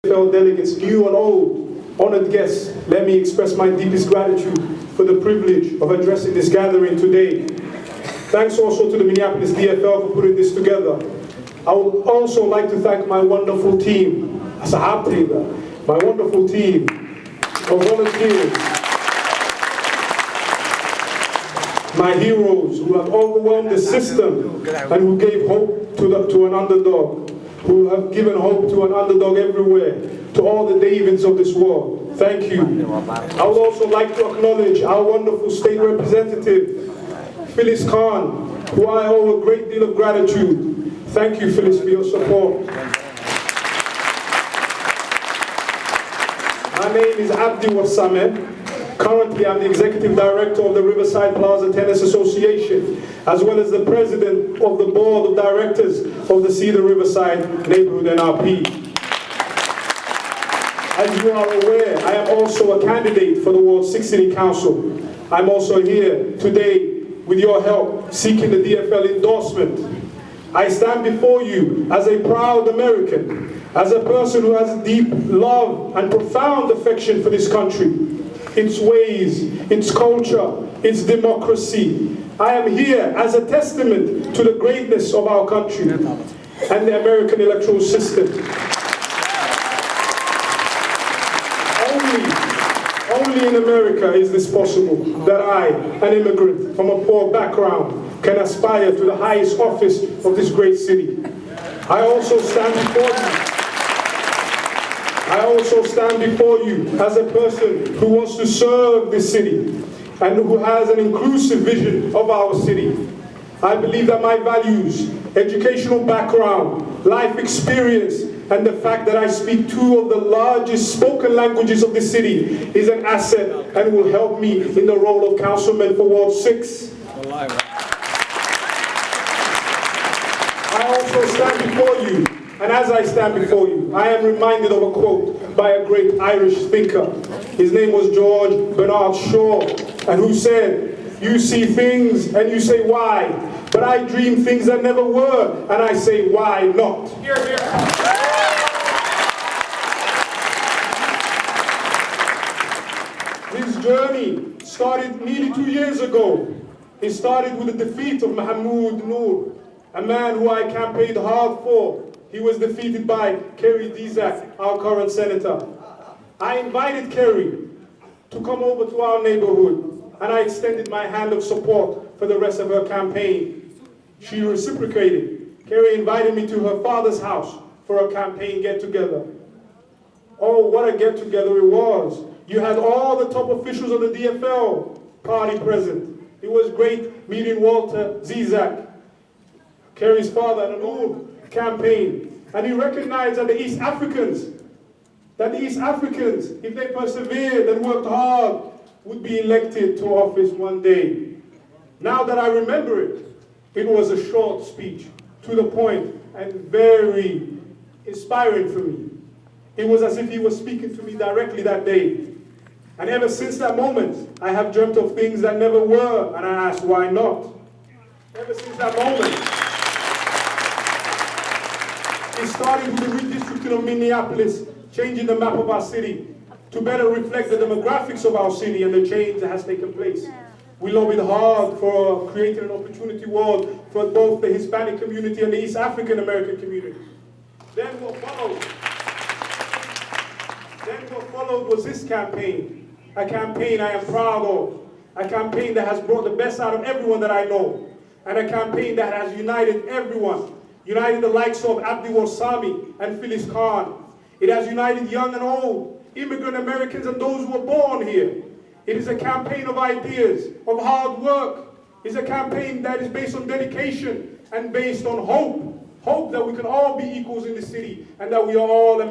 fellow delegates, new and old, honored guests, let me express my deepest gratitude for the privilege of addressing this gathering today. Thanks also to the Minneapolis DFL for putting this together. I would also like to thank my wonderful team, hadlaya, my wonderful team of volunteers, my heroes who have overwhelmed the system and who gave hope to an underdog, who have given hope to an underdog everywhere, to all the Davids of this world. Thank you. I would also like to acknowledge our wonderful state representative, Phyllis Khan, who I owe a great deal of gratitude. Thank you, Phyllis, for your support. My name is Cabdi Warsame. Currently, I'm the Executive Director of the Riverside Plaza Tennis Association, as well as the President of the Board of Directors of the Cedar Riverside Neighborhood NRP. As you are aware, I am also a candidate for the Ward 6 City Council. I'm also here today, with your help, seeking the DFL endorsement. I stand before you as a proud American, as a person who has a deep love and profound affection for this country, its ways, its culture, its democracy. I am here as a testament to the greatness of our country and the American electoral system. Only in America is this possible, that I, an immigrant from a poor background, can aspire to the highest office of this great city. I also stand before you as a person who wants to serve this city and who has an inclusive vision of our city. I believe that my values, educational background, life experience, and the fact that I speak two of the largest spoken languages of the city is an asset and will help me in the role of councilman for Ward 6. I also stand before you, and as I stand before you, I am reminded of a quote by a great Irish thinker. His name was George Bernard Shaw, and who said, "You see things and you say why, but I dream things that never were, and I say why not." Hear, hear. His journey started nearly 2 years ago. It started with the defeat of Mahmoud Noor, a man who I campaigned hard for. He was defeated by Kerry Dizak, our current senator. I invited Kerry to come over to our neighborhood, and I extended my hand of support for the rest of her campaign. She reciprocated. Kerry invited me to her father's house for a campaign get-together. Oh, what a get-together it was. You had all the top officials of the DFL party present. It was great meeting Walter Zizak, Kerry's father, and an old campaign. And he recognized that the East Africans, if they persevered and worked hard, would be elected to office one day. Now that I remember it, it was a short speech, to the point, and very inspiring for me. It was as if he was speaking to me directly that day. And ever since that moment, I have dreamt of things that never were, and I asked, why not? Ever since that moment, it started with the redistricting of Minneapolis, changing the map of our city to better reflect the demographics of our city and the change that has taken place. We lobbied hard for creating an opportunity ward for both the Hispanic community and the East African American community. Then what followed was this campaign. A campaign I am proud of. A campaign that has brought the best out of everyone that I know. And a campaign that has united everyone. United the likes of Cabdi Warsame and Phyllis Khan. It has united young and old, immigrant Americans and those who were born here. It is a campaign of ideas, of hard work. It's a campaign that is based on dedication and based on hope. Hope that we can all be equals in the city and that we are all Americans.